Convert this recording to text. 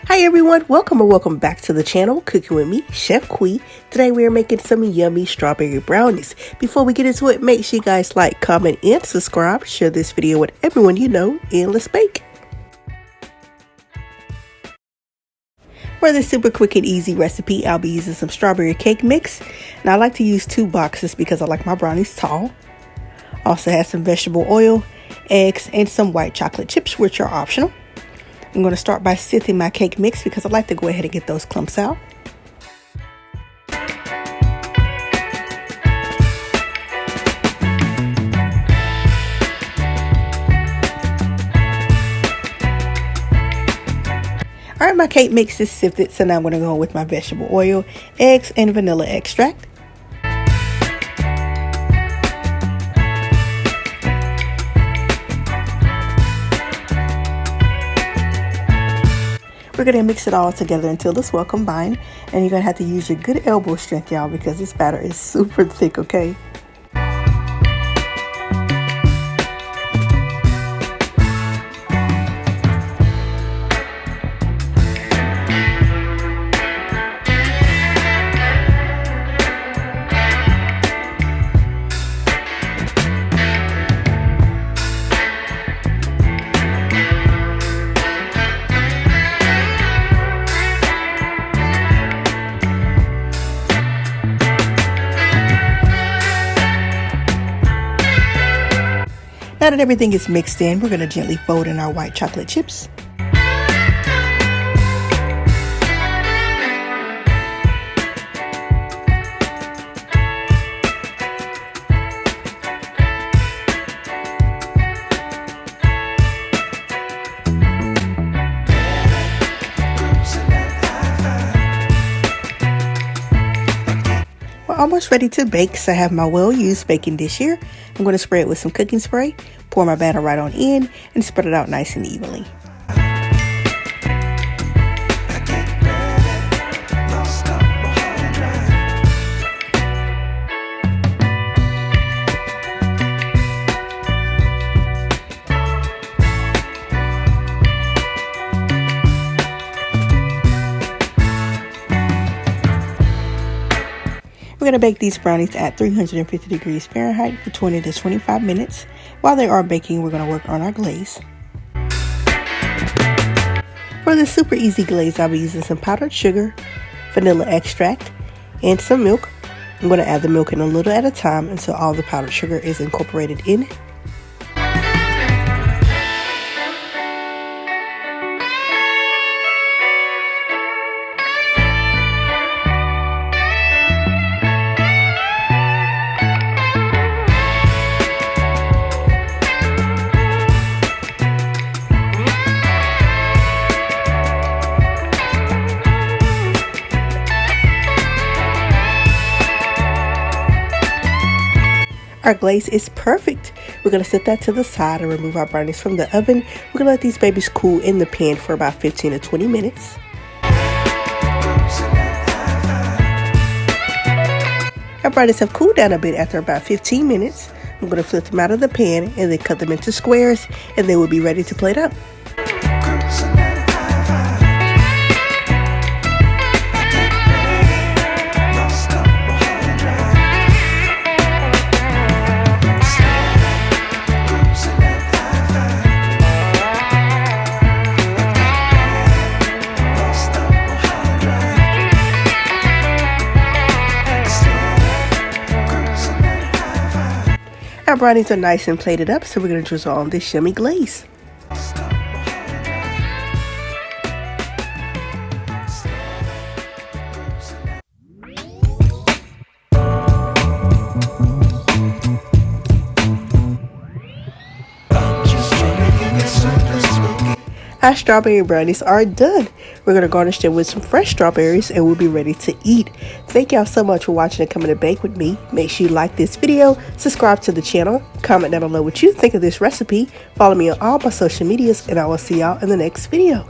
Hi everyone, welcome or welcome back to the channel, Cooking with me, Chef Quee. Today we are making some yummy strawberry brownies. Before we get into it, make sure you guys like, comment, and subscribe. Share this video with everyone you know, and let's bake. For this super quick and easy recipe, I'll be using some strawberry cake mix. And I like to use 2 boxes because I like my brownies tall. Also have some vegetable oil, eggs, and some white chocolate chips, which are optional. I'm going to start by sifting my cake mix because I like to go ahead and get those clumps out. Alright, my cake mix is sifted, so now I'm going to go with my vegetable oil, eggs, and vanilla extract. We're going to mix it all together until it's well combined, and you're going to have to use your good elbow strength, y'all, because this batter is super thick, okay? Now that everything is mixed in, we're going to gently fold in our white chocolate chips. We're almost ready to bake, so I have my well-used baking dish here. I'm going to spray it with some cooking spray, pour my batter right on in, and spread it out nice and evenly. We're going to bake these brownies at 350 degrees Fahrenheit for 20 to 25 minutes. While they are baking, we're going to work on our glaze. For this super easy glaze, I'll be using some powdered sugar, vanilla extract, and some milk. I'm going to add the milk in a little at a time until all the powdered sugar is incorporated in. Our glaze is perfect. We're going to set that to the side and remove our brownies from the oven. We're going to let these babies cool in the pan for about 15 to 20 minutes. Our brownies have cooled down a bit after about 15 minutes. I'm going to flip them out of the pan and then cut them into squares, and they will be ready to plate up. Our brownies are nice and plated up, so we're going to drizzle on this yummy glaze. Our strawberry brownies are done. We're going to garnish them with some fresh strawberries and we'll be ready to eat. Thank y'all so much for watching and coming to bake with me. Make sure you like this video, subscribe to the channel, comment down below what you think of this recipe, follow me on all my social medias, and I will see y'all in the next video.